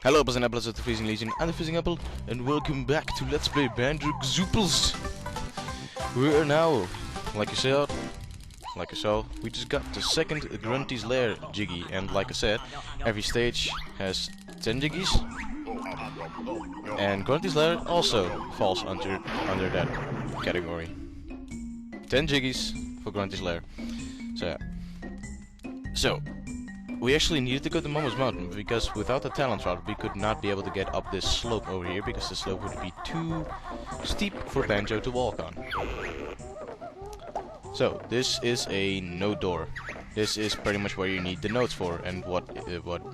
Hello, boys and apples of the Freezing Legion. I'm the Freezing Apple, and welcome back to Let's Play Banjo Kazooie. We are now, like I saw, we just got the second Grunty's Lair Jiggy, and like I said, every stage has 10 Jiggies, and Grunty's Lair also falls under that category. 10 Jiggies for Grunty's Lair. So we actually needed to go to Momo's Mountain, because without the talent rod we could not be able to get up this slope over here, because the slope would be too steep for Banjo to walk on. So this is a node door. This is pretty much where you need the nodes for, and what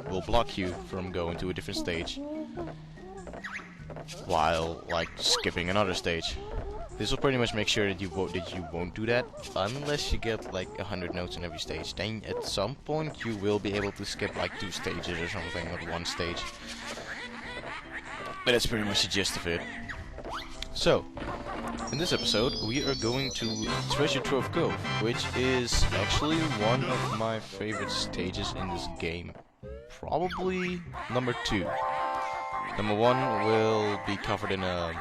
will block you from going to a different stage while like skipping another stage. This will pretty much make sure that you won't do that unless you get like 100 notes in every stage. Then at some point you will be able to skip like 2 stages or something, or 1 stage. But that's pretty much the gist of it. So, in this episode we are going to Trove Cove, which is actually one of my favorite stages in this game. Probably number 2. Number 1 will be covered in a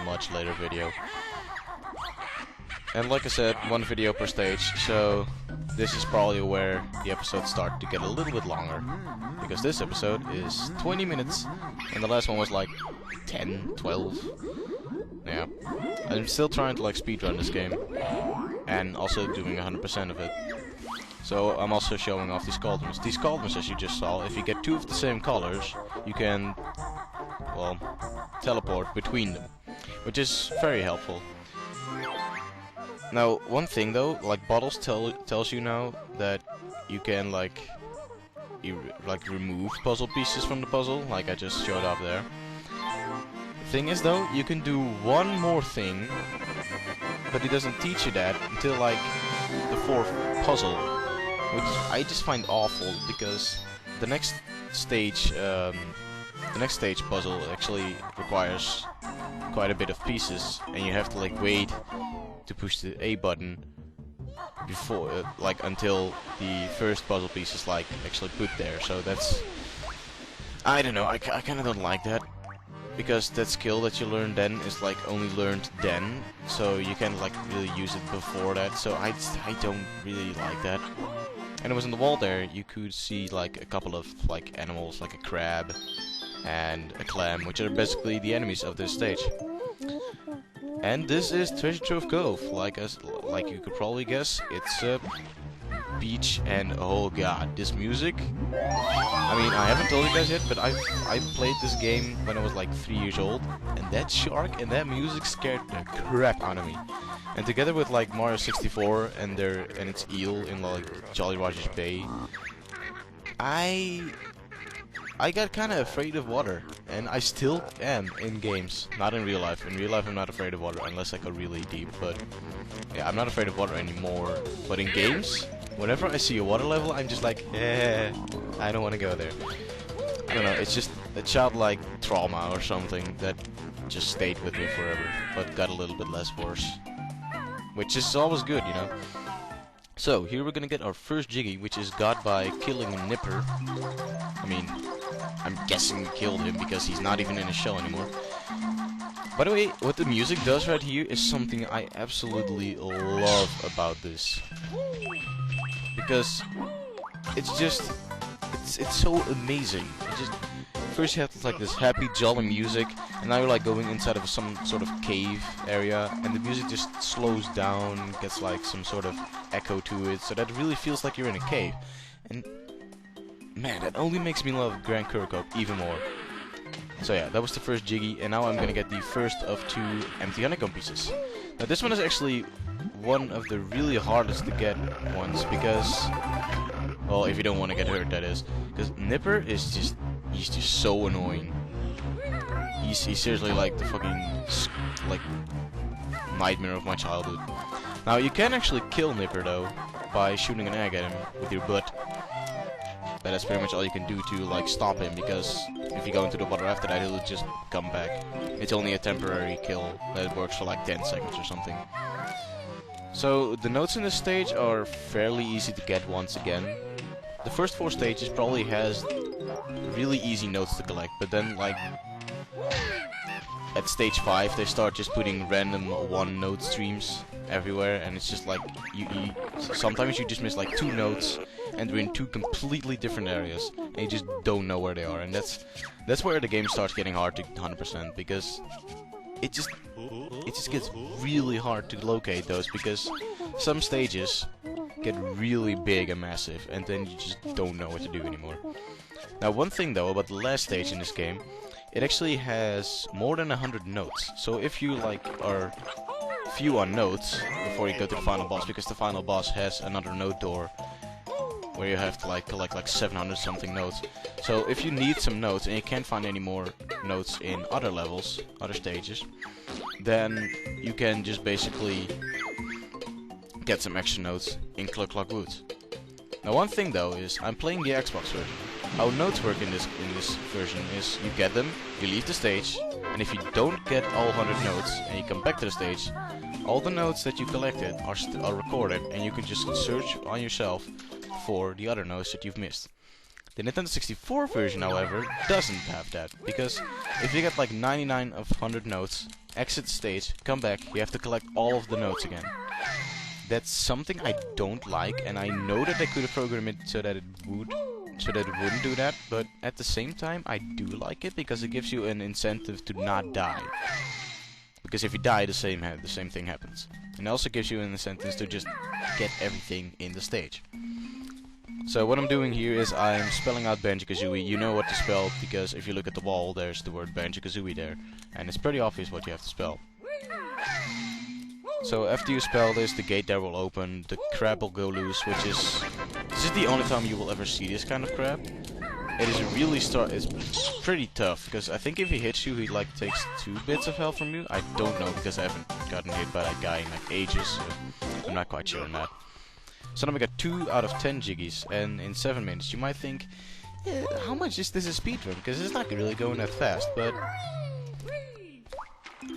much later video. And like I said, 1 video per stage, so this is probably where the episodes start to get a little bit longer. Because this episode is 20 minutes, and the last one was like 10, 12. Yeah. I'm still trying to like speedrun this game, and also doing 100% of it. So I'm also showing off these cauldrons. These cauldrons, as you just saw, if you get 2 of the same colors, you can, well, teleport between them, which is very helpful. Now, one thing though, like bottles tells you now that you can like remove puzzle pieces from the puzzle, like I just showed up there. The thing is though, you can do one more thing, but it doesn't teach you that until like the 4th puzzle, which I just find awful, because the next stage puzzle actually requires quite a bit of pieces, and you have to like wait to push the A button before, like until the first puzzle piece is like actually put there. So that's, I don't know, I kind of don't like that, because that skill that you learn then is like only learned then, so you can't like really use it before that. So I don't really like that. And it was on the wall there, you could see like a couple of like animals, like a crab and a clam, which are basically the enemies of this stage. And this is Trove Cove. Like you could probably guess, it's a beach, and oh god, this music. I mean, I haven't told you guys yet, but I played this game when I was like 3 years old, and that shark and that music scared the crap out of me. And together with like Mario 64 and its eel in like Jolly Roger's Bay, I got kind of afraid of water, and I still am in games. Not in real life. In real life I'm not afraid of water unless I go really deep, but yeah, I'm not afraid of water anymore. But in games, whenever I see a water level, I'm just like, I don't want to go there. I don't know, it's just a childlike trauma or something that just stayed with me forever, but got a little bit less worse. Which is always good, you know. So, here we're gonna get our first Jiggy, which is got by killing Nipper. I mean, I'm guessing we killed him because he's not even in his shell anymore. By the way, what the music does right here is something I absolutely love about this. Because it's just, it's so amazing. First you have like this happy, jolly music, and now you're like going inside of some sort of cave area, and the music just slows down, gets like some sort of echo to it, so that it really feels like you're in a cave. And man, that only makes me love Grand Kirkhope even more. So yeah, that was the first Jiggy, and now I'm gonna get the first of 2 empty honeycomb pieces. Now this one is actually one of the really hardest to get ones, because, well, if you don't want to get hurt, that is. Because Nipper is just, he's just so annoying. He's seriously like the fucking, like, nightmare of my childhood. Now you can actually kill Nipper though, by shooting an egg at him with your butt. But that's pretty much all you can do to like stop him, because if you go into the water after that, he'll just come back. It's only a temporary kill that works for like 10 seconds or something. So the notes in this stage are fairly easy to get once again. The first 4 stages probably has really easy notes to collect, but then like at stage 5 they start just putting random one note streams everywhere, and it's just like you sometimes you just miss like 2 notes and they're in 2 completely different areas and you just don't know where they are, and that's where the game starts getting hard to 100%, because it just gets really hard to locate those, because some stages get really big and massive and then you just don't know what to do anymore. Now, one thing though about the last stage in this game, it actually has more than 100 notes. So if you like are few on notes before you go to the final boss, because the final boss has another note door where you have to like collect like 700 something notes. So if you need some notes and you can't find any more notes in other levels, other stages, then you can just basically get some extra notes in Cluck Woods. Now, one thing though is I'm playing the Xbox version. How notes work in this version is you get them, you leave the stage, and if you don't get all 100 notes and you come back to the stage, all the notes that you collected are recorded, and you can just search on yourself for the other notes that you've missed. The Nintendo 64 version, however, doesn't have that, because if you get like 99 of 100 notes, exit the stage, come back, you have to collect all of the notes again. That's something I don't like, and I know that they could have programmed it so that it wouldn't do that, but at the same time I do like it, because it gives you an incentive to not die. Because if you die, the same thing happens. And it also gives you an incentive to just get everything in the stage. So what I'm doing here is I'm spelling out Banjo Kazooie. You know what to spell, because if you look at the wall, there's the word Banjo Kazooie there, and it's pretty obvious what you have to spell. So after you spell this, the gate there will open, the crab will go loose, which is... This is the only time you will ever see this kind of crab. It is really it's pretty tough, because I think if he hits you, he like takes 2 bits of health from you. I don't know, because I haven't gotten hit by that guy in like ages, so I'm not quite sure on that. So now we got 2 out of 10 jiggies, and in 7 minutes. You might think, how much is this a speedrun? Because it's not really going that fast, but...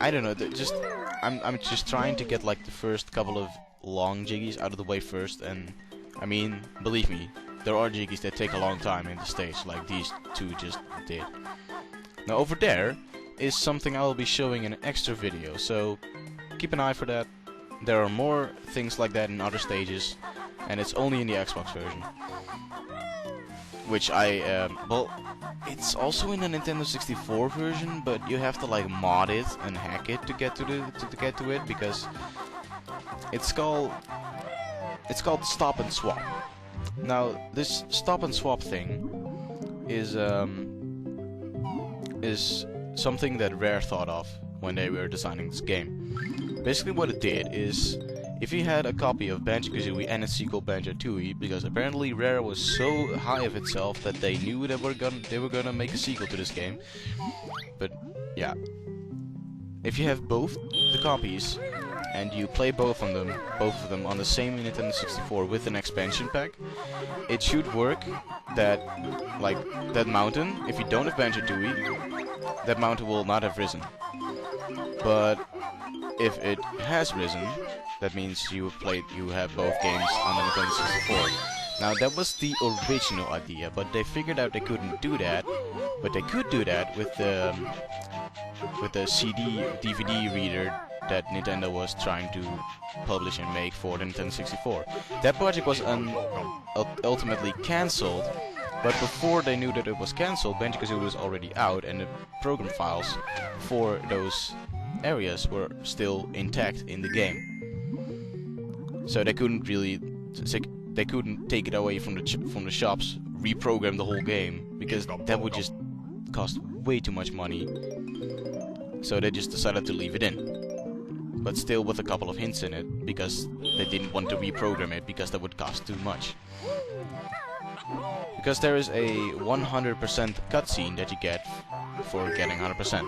I don't know, I'm just trying to get like the first couple of long jiggies out of the way first, and I mean, believe me, there are jiggies that take a long time in the stage, like these 2 just did. Now over there is something I will be showing in an extra video, so keep an eye for that. There are more things like that in other stages, and it's only in the Xbox version. Which well, it's also in the Nintendo 64 version, but you have to like mod it and hack it to get to it, because it's called stop and swap. Now this stop and swap thing is something that Rare thought of when they were designing this game. Basically what it did is, if you had a copy of Banjo Kazooie and its sequel Banjo Tooie, because apparently Rare was so high of itself that they knew that they were gonna make a sequel to this game. But yeah, if you have both the copies and you play both of them on the same Nintendo 64 with an expansion pack, it should work that like that mountain. If you don't have Banjo Tooie, that mountain will not have risen. But if it has risen, that means you have both games on the Nintendo 64. Now that was the original idea, but they figured out they couldn't do that. But they could do that with the CD/DVD reader that Nintendo was trying to publish and make for the Nintendo 64. That project was ultimately cancelled, but before they knew that it was cancelled, Banjo Kazooie was already out, and the program files for those areas were still intact in the game. So they couldn't take it away from the shops, reprogram the whole game, because that would just cost way too much money. So they just decided to leave it in, but still with a couple of hints in it, because they didn't want to reprogram it, because that would cost too much. Because there is a 100% cutscene that you get for getting 100%.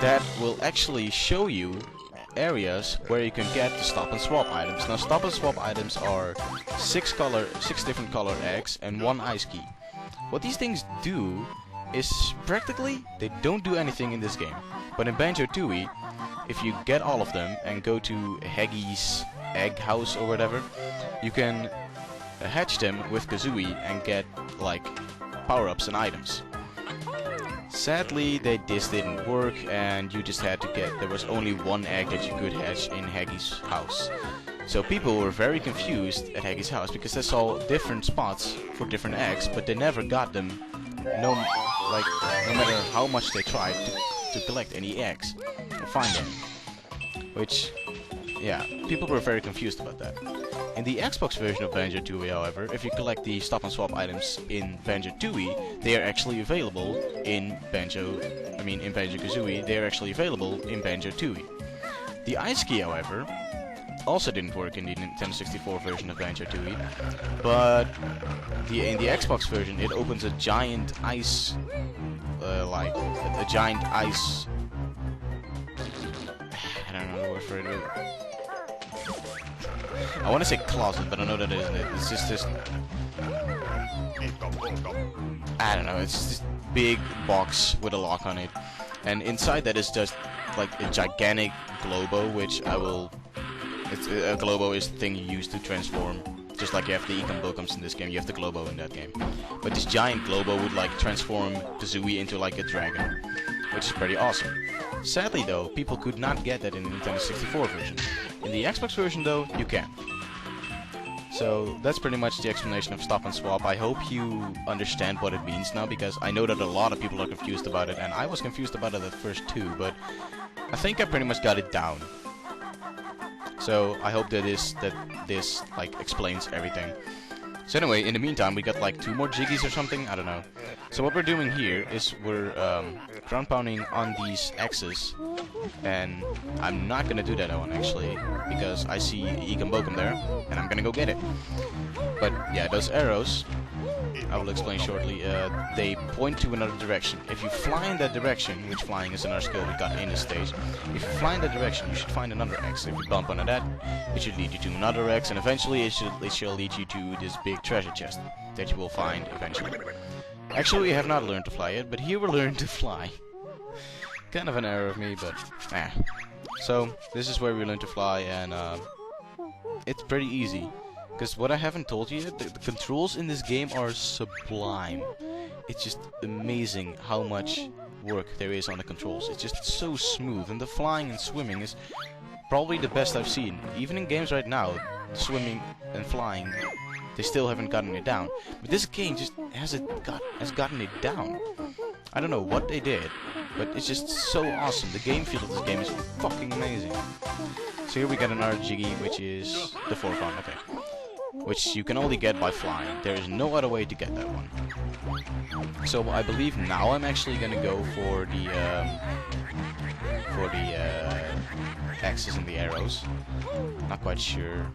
That will actually show you areas where you can get the stop and swap items. Now stop and swap items are 6 different color eggs and 1 ice key. What these things do is practically they don't do anything in this game. But in Banjo Tooie, if you get all of them and go to Heggy's egg house or whatever, you can hatch them with Kazooie and get, like, power-ups and items. Sadly, this didn't work, and you just had to get... There was only one egg that you could hatch in Haggy's house. So people were very confused at Haggy's house because they saw different spots for different eggs, but they never got them. No matter how much they tried to collect any eggs or find them. Which, yeah, people were very confused about that. In the Xbox version of Banjo Tooie, however, if you collect the stop and swap items in Banjo Tooie, they are actually available in Banjo Kazooie. They are actually available in Banjo Tooie. The ice key, however, also didn't work in the Nintendo 64 version of Banjo Tooie, but in the Xbox version, it opens a giant ice, a giant ice. I don't know the word for it. I want to say closet, but I know that isn't it. It's just this. I don't know. It's just this big box with a lock on it, and inside that is just like a gigantic globo, which I will. A globo is the thing you use to transform. Just like you have the Ecom in this game, you have the globo in that game. But this giant globo would like transform Kazooie into like a dragon, which is pretty awesome. Sadly though, people could not get that in the Nintendo 64 version. In the Xbox version though, you can. So that's pretty much the explanation of stop and swap. I hope you understand what it means now, because I know that a lot of people are confused about it, and I was confused about it at first too, but I think I pretty much got it down. So I hope that this like explains everything. So anyway, in the meantime, we got like 2 more jiggies or something, I don't know. So what we're doing here is we're ground pounding on these X's, and I'm not gonna do that one actually, because I see Ecom there, and I'm gonna go get it. But yeah, those arrows, I will explain shortly, they point to another direction. If you fly in that direction, which flying is another skill we got in this stage, if you fly in that direction, you should find another X. If you bump onto that, it should lead you to another X, and eventually it shall lead you to this big treasure chest that you will find eventually. Actually, we have not learned to fly yet, but here we'll learn to fly. Kind of an error of me, but So, this is where we learn to fly, and it's pretty easy. Because what I haven't told you yet, the controls in this game are sublime. It's just amazing how much work there is on the controls. It's just so smooth, and the flying and swimming is probably the best I've seen. Even in games right now, swimming and flying, they still haven't gotten it down. But this game just has gotten it down. I don't know what they did, but it's just so awesome. The game feel of this game is fucking amazing. So here we got another jiggy, which is the 4th one, okay. Which you can only get by flying. There is no other way to get that one. So I believe now I'm actually gonna go for the X's and the arrows. Not quite sure.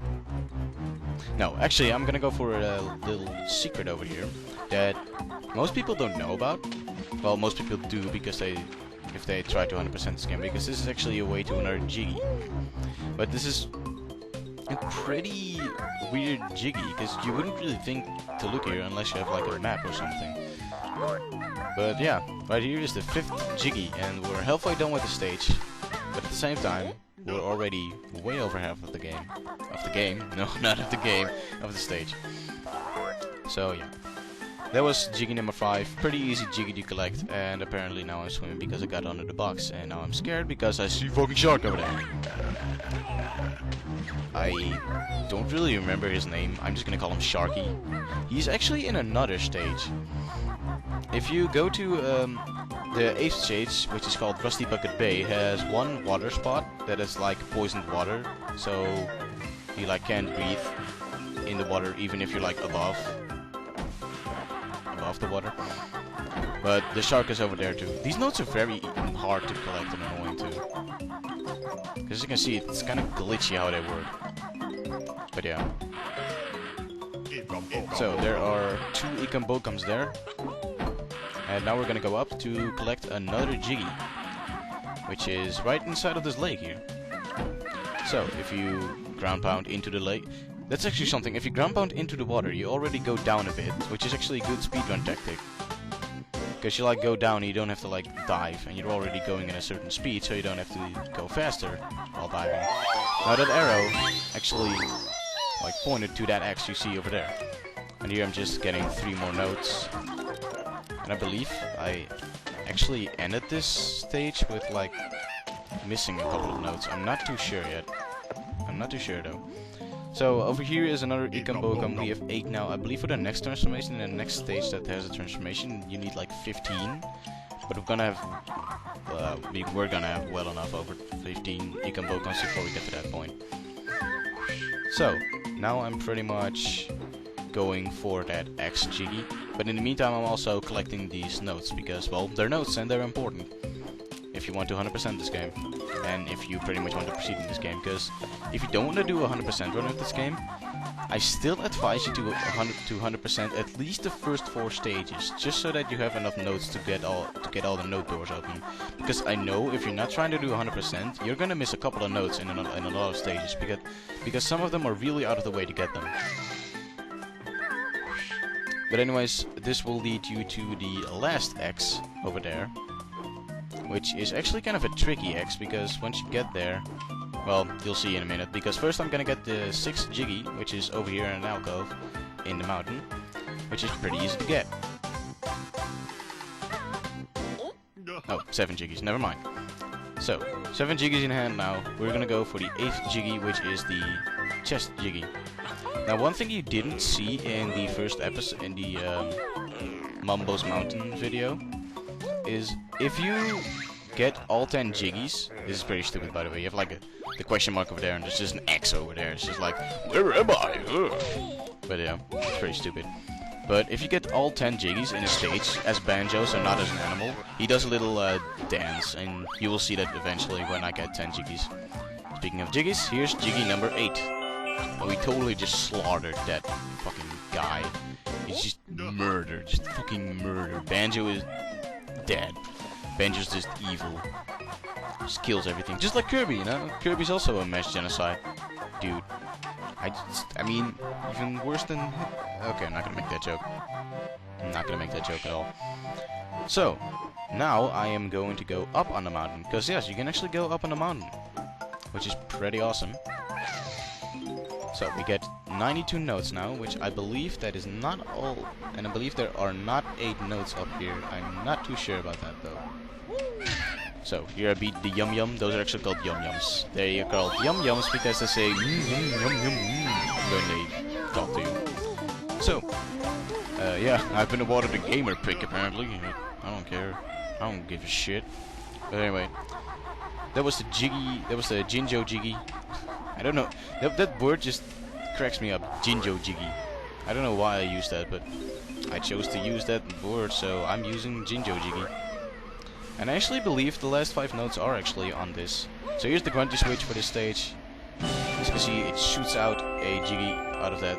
No, actually I'm gonna go for a little secret over here that most people don't know about. Well, most people do, because if they try to 100% this game, because this is actually a way to another jiggy. But this is a pretty weird jiggy, because you wouldn't really think to look here unless you have like a map or something. But yeah, right here is the 5th jiggy, and we're halfway done with the stage. But at the same time, we're already way over half of the game. No, not of the game, of the stage. So yeah. That was jiggy number 5, pretty easy jiggy to collect, and apparently now I'm swimming because I got under the box, and now I'm scared because I see fucking shark over there. I don't really remember his name, I'm just gonna call him Sharky. He's actually in another stage. If you go to the 8th stage, which is called Rusty Bucket Bay, has one water spot that is like poisoned water, so you like can't breathe in the water even if you're like above the water. But the shark is over there too. These notes are very hard to collect and annoying too. Because you can see, it's kind of glitchy how they work. But yeah. So there are 2 Ecom there. And now we're gonna go up to collect another jiggy, which is right inside of this lake here. So if you ground pound into the lake, that's actually something. If you ground pound into the water, you already go down a bit, which is actually a good speedrun tactic. Because you like go down and you don't have to like dive, and you're already going at a certain speed, so you don't have to go faster while diving. Now that arrow actually like pointed to that X you see over there. And here I'm just getting 3 more notes. And I believe I actually ended this stage with like missing a couple of notes. I'm not too sure yet. I'm not too sure though. So over here is another Ikon Bokum. We have 8 now. I believe for the next transformation, in the next stage that has a transformation, you need like 15. But we're gonna have well enough over 15 Ikon Bokums before we get to that point. So now I'm pretty much going for that X Jiggy. But in the meantime, I'm also collecting these notes because, well, they're notes and they're important if you want to 100% this game, and if you pretty much want to proceed in this game. Because if you don't want to do a 100% run of this game, I still advise you to 100% at least the first 4 stages, just so that you have enough notes to get all the note doors open. Because I know if you're not trying to do 100%, you're gonna miss a couple of notes in a lot of stages because some of them are really out of the way to get them. But anyways, this will lead you to the last X over there, which is actually kind of a tricky X, because once you get there, well, you'll see in a minute, because first I'm gonna get the 6th Jiggy, which is over here in an alcove in the mountain, which is pretty easy to get. Oh, 7 Jiggies, never mind. So, 7 Jiggies in hand now. We're gonna go for the 8th Jiggy, which is the chest Jiggy. Now, one thing you didn't see in the first episode, in the Mumbo's Mountain video, is if you get all 10 Jiggies, this is pretty stupid by the way, you have like the question mark over there and there's just an X over there, it's just like, where am I? Ugh. But yeah, it's pretty stupid. But if you get all 10 Jiggies in a stage, as Banjo, so not as an animal, he does a little dance, and you will see that eventually when I get 10 Jiggies. Speaking of Jiggies, here's Jiggy number 8. Oh, he totally just slaughtered that fucking guy. He's just murdered, just fucking murdered. Banjo is dead. Banjo's just evil. Just kills everything. Just like Kirby, you know? Kirby's also a mass genocide. Dude. I mean, even worse than... Okay, I'm not gonna make that joke. I'm not gonna make that joke at all. So, now I am going to go up on the mountain. Because yes, you can actually go up on the mountain. Which is pretty awesome. So, we get 92 notes now, which I believe that is not all. And I believe there are not 8 notes up here. I'm not too sure about that, though. So, here I beat the Yum Yum. Those are actually called Yum Yums. They are called Yum Yums because they say yum yum when they talk to you. So, yeah, I've been awarded a gamer pick, apparently. I don't care. I don't give a shit. But anyway, that was the Jiggy, that was the Jinjo Jiggy. I don't know, that word just cracks me up, Jinjo Jiggy. I don't know why I used that, but I chose to use that word, so I'm using Jinjo Jiggy. And I actually believe the last 5 notes are actually on this. So here's the grunty switch for this stage. As you can see, it shoots out a Jiggy out of that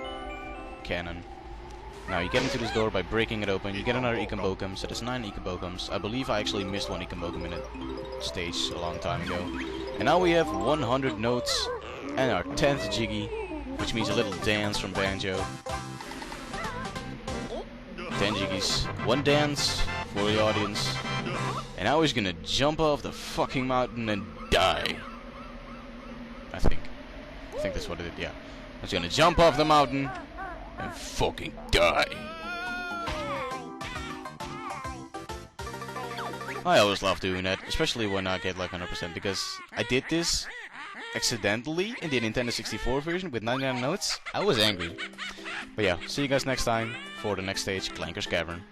cannon. Now you get into this door by breaking it open, you get another Ikon Bokum, so there's 9 Ikon Bokums. I believe I actually missed 1 Ikon Bokum in a stage a long time ago. And now we have 100 notes and our 10th Jiggy, which means a little dance from Banjo. 10 Jiggies, 1 dance for the audience. And now he's gonna jump off the fucking mountain and die. I think that's what it is, yeah. He's gonna jump off the mountain and fucking die. I always love doing that, especially when I get like 100%, because I did this accidentally in the Nintendo 64 version with 99 notes. I was angry. But yeah, see you guys next time for the next stage, Clanker's Cavern.